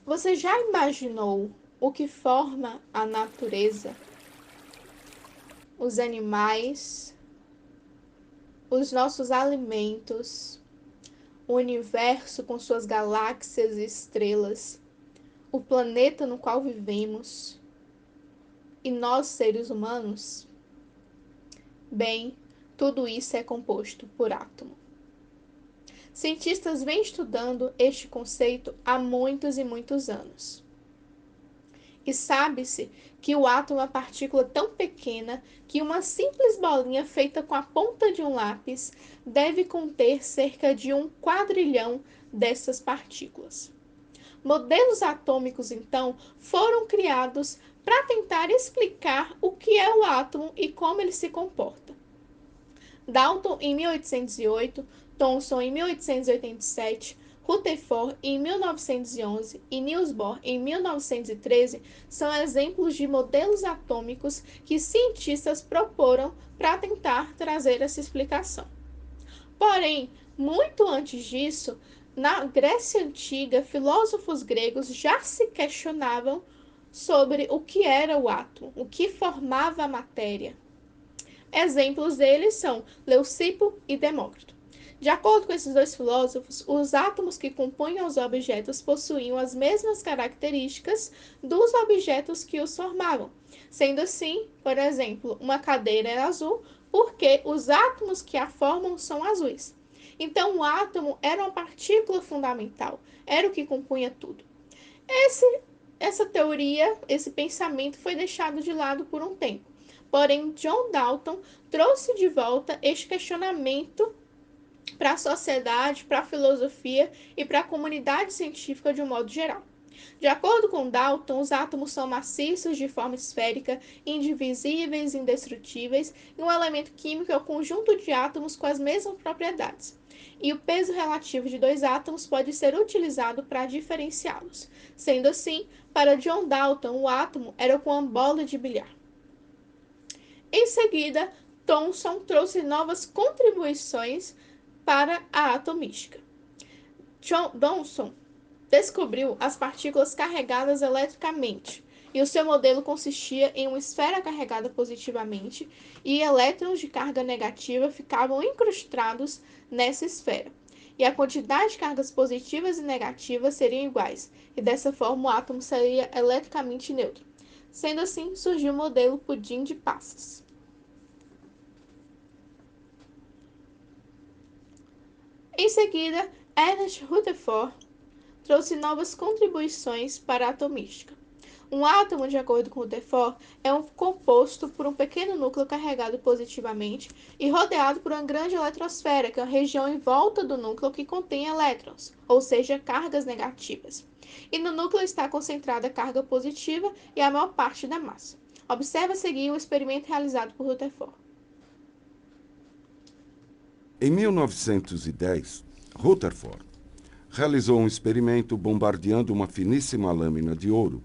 Você já imaginou o que forma a natureza, os animais, os nossos alimentos, o universo com suas galáxias e estrelas, o planeta no qual vivemos e nós, seres humanos? Bem, tudo isso é composto por átomo. Cientistas vêm estudando este conceito há muitos e muitos anos. E sabe-se que o átomo é uma partícula tão pequena que uma simples bolinha feita com a ponta de um lápis deve conter cerca de 1 quadrilhão dessas partículas. Modelos atômicos, então, foram criados para tentar explicar o que é o átomo e como ele se comporta. Dalton em 1808, Thomson em 1887, Rutherford em 1911 e Niels Bohr em 1913 são exemplos de modelos atômicos que cientistas proporam para tentar trazer essa explicação. Porém, muito antes disso, na Grécia Antiga, filósofos gregos já se questionavam sobre o que era o átomo, o que formava a matéria. Exemplos deles são Leucipo e Demócrito. De acordo com esses dois filósofos, os átomos que compunham os objetos possuíam as mesmas características dos objetos que os formavam. Sendo assim, por exemplo, uma cadeira é azul porque os átomos que a formam são azuis. Então, o átomo era uma partícula fundamental, era o que compunha tudo. Essa teoria, esse pensamento foi deixado de lado por um tempo. Porém, John Dalton trouxe de volta este questionamento para a sociedade, para a filosofia e para a comunidade científica de um modo geral. De acordo com Dalton, os átomos são maciços de forma esférica, indivisíveis, indestrutíveis, e um elemento químico é o conjunto de átomos com as mesmas propriedades. E o peso relativo de dois átomos pode ser utilizado para diferenciá-los. Sendo assim, para John Dalton, o átomo era como uma bola de bilhar. Em seguida, Thomson trouxe novas contribuições para a atomística. Thomson descobriu as partículas carregadas eletricamente, e o seu modelo consistia em uma esfera carregada positivamente e elétrons de carga negativa ficavam incrustados nessa esfera. E a quantidade de cargas positivas e negativas seriam iguais, e dessa forma o átomo seria eletricamente neutro. Sendo assim, surgiu o modelo pudim de passas. Em seguida, Ernest Rutherford trouxe novas contribuições para a atomística. Um átomo, de acordo com Rutherford, é composto por um pequeno núcleo carregado positivamente e rodeado por uma grande eletrosfera, que é a região em volta do núcleo que contém elétrons, ou seja, cargas negativas. E no núcleo está concentrada a carga positiva e a maior parte da massa. Observe a seguir o experimento realizado por Rutherford. Em 1910, Rutherford realizou um experimento bombardeando uma finíssima lâmina de ouro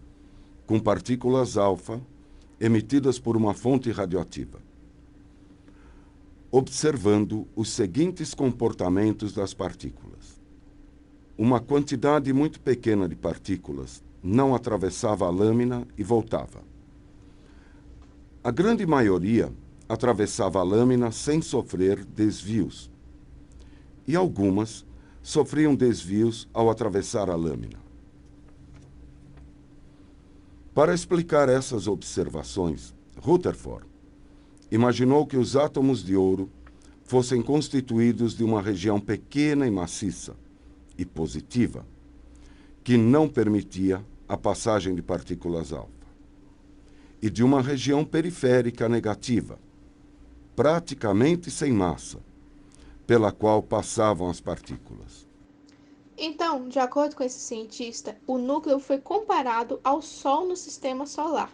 com partículas alfa emitidas por uma fonte radioativa, observando os seguintes comportamentos das partículas. Uma quantidade muito pequena de partículas não atravessava a lâmina e voltava. A grande maioria atravessava a lâmina sem sofrer desvios, e algumas sofriam desvios ao atravessar a lâmina. Para explicar essas observações, Rutherford imaginou que os átomos de ouro fossem constituídos de uma região pequena e maciça e positiva, que não permitia a passagem de partículas alfa, e de uma região periférica negativa, praticamente sem massa, pela qual passavam as partículas. Então, de acordo com esse cientista, o núcleo foi comparado ao Sol no sistema solar.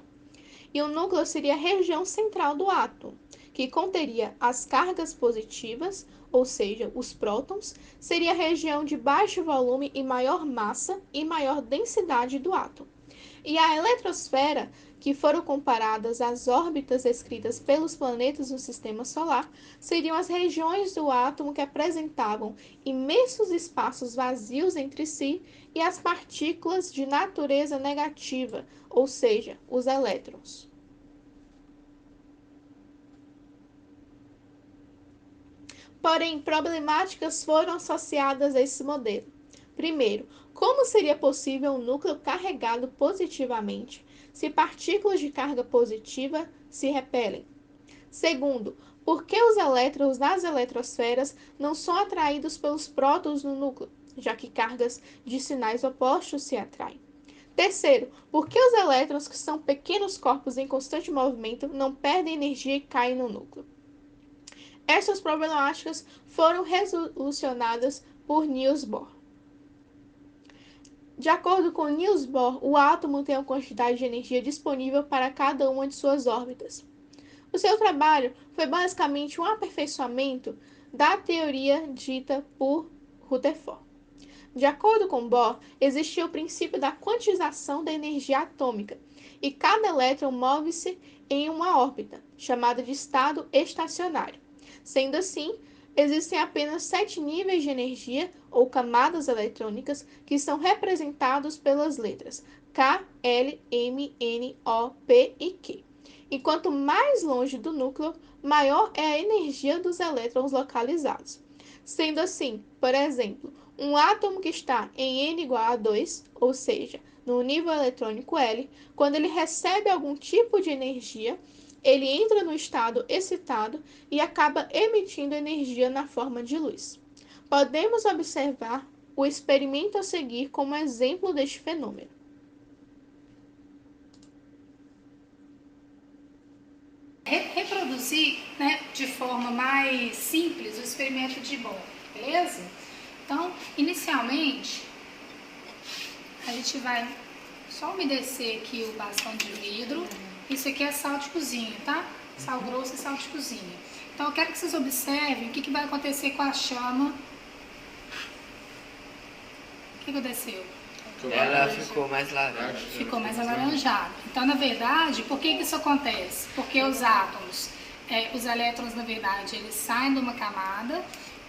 E o núcleo seria a região central do átomo, que conteria as cargas positivas, ou seja, os prótons, seria a região de baixo volume e maior massa e maior densidade do átomo. E a eletrosfera, que foram comparadas às órbitas descritas pelos planetas no sistema solar, seriam as regiões do átomo que apresentavam imensos espaços vazios entre si e as partículas de natureza negativa, ou seja, os elétrons. Porém, problemáticas foram associadas a esse modelo. Primeiro, como seria possível um núcleo carregado positivamente se partículas de carga positiva se repelem? Segundo, por que os elétrons nas eletrosferas não são atraídos pelos prótons no núcleo, já que cargas de sinais opostos se atraem? Terceiro, por que os elétrons, que são pequenos corpos em constante movimento, não perdem energia e caem no núcleo? Essas problemáticas foram resolucionadas por Niels Bohr. De acordo com Niels Bohr, o átomo tem uma quantidade de energia disponível para cada uma de suas órbitas. O seu trabalho foi basicamente um aperfeiçoamento da teoria dita por Rutherford. De acordo com Bohr, existia o princípio da quantização da energia atômica, e cada elétron move-se em uma órbita, chamada de estado estacionário. Sendo assim, existem apenas 7 níveis de energia, ou camadas eletrônicas, que são representados pelas letras K, L, M, N, O, P e Q. E quanto mais longe do núcleo, maior é a energia dos elétrons localizados. Sendo assim, por exemplo, um átomo que está em N igual a 2, ou seja, no nível eletrônico L, quando ele recebe algum tipo de energia, ele entra no estado excitado e acaba emitindo energia na forma de luz. Podemos observar o experimento a seguir como exemplo deste fenômeno. Reproduzir, né, de forma mais simples o experimento de Bohr, beleza? Então, inicialmente, a gente vai só umedecer aqui o bastão de vidro. Isso aqui é sal de cozinha, tá? Sal grosso e sal de cozinha. Então, eu quero que vocês observem o que vai acontecer com a chama. O que aconteceu? Ela ficou mais laranja. Ficou mais alaranjada. Então, na verdade, por que isso acontece? Porque os átomos, os elétrons, na verdade, eles saem de uma camada,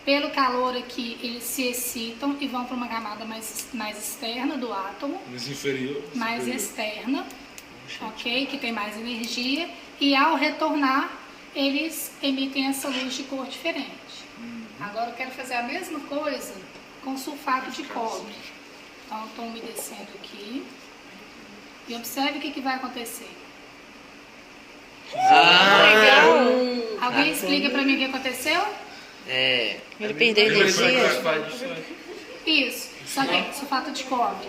pelo calor aqui, eles se excitam e vão para uma camada mais externa do átomo. Mais inferior. Mais externa, ok? Que tem mais energia. E ao retornar, eles emitem essa luz de cor diferente. Agora eu quero fazer a mesma coisa com sulfato de cobre. Então, eu estou umedecendo aqui. E observe o que vai acontecer. Alguém explica para mim o que aconteceu? Ele perdeu energia. Isso, só que sulfato de cobre.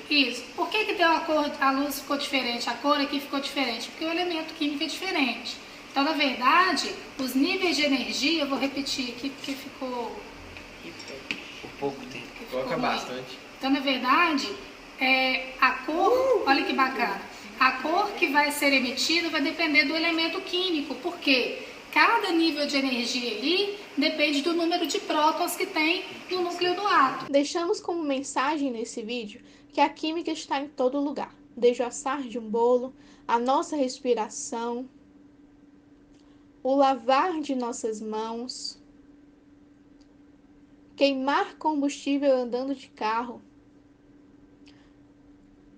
Isso. Por que tem uma cor, a luz ficou diferente, a cor aqui ficou diferente? Porque o elemento químico é diferente. Então, na verdade, os níveis de energia, eu vou repetir aqui porque ficou... Por pouco tempo. Coloca bastante. Então, na verdade, a cor, olha que bacana, a cor que vai ser emitida vai depender do elemento químico, porque cada nível de energia ali depende do número de prótons que tem no núcleo do átomo. Deixamos como mensagem nesse vídeo que a química está em todo lugar, desde o assar de um bolo, a nossa respiração, o lavar de nossas mãos, queimar combustível andando de carro,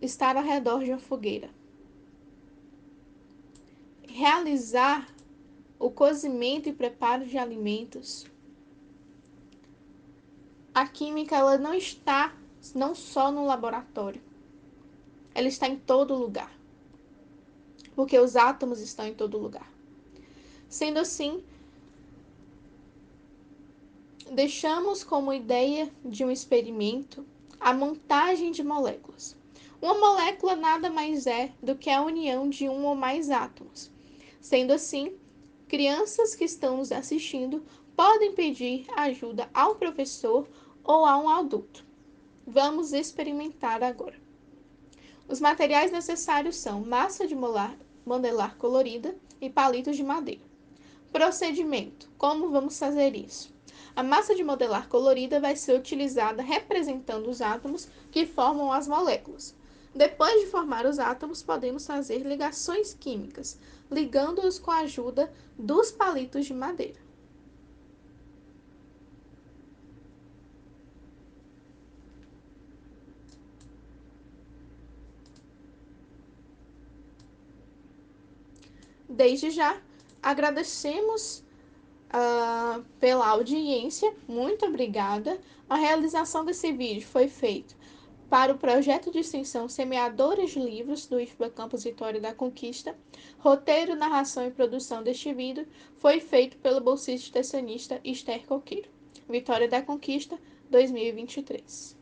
estar ao redor de uma fogueira, realizar o cozimento e preparo de alimentos. A química, ela não está não só no laboratório, ela está em todo lugar, porque os átomos estão em todo lugar. Sendo assim, deixamos como ideia de um experimento a montagem de moléculas. Uma molécula nada mais é do que a união de um ou mais átomos. Sendo assim, crianças que estão nos assistindo podem pedir ajuda ao professor ou a um adulto. Vamos experimentar agora. Os materiais necessários são massa de modelar colorida e palitos de madeira. Procedimento: como vamos fazer isso? A massa de modelar colorida vai ser utilizada representando os átomos que formam as moléculas. Depois de formar os átomos, podemos fazer ligações químicas, ligando-os com a ajuda dos palitos de madeira. Desde já, agradecemos pela audiência, muito obrigada. A realização desse vídeo foi feita para o projeto de extensão Semeadores de Livros do IFBA Campus Vitória da Conquista. Roteiro, narração e produção deste vídeo foi feito pelo bolsista extensionista Esther Coqueiro. Vitória da Conquista, 2023.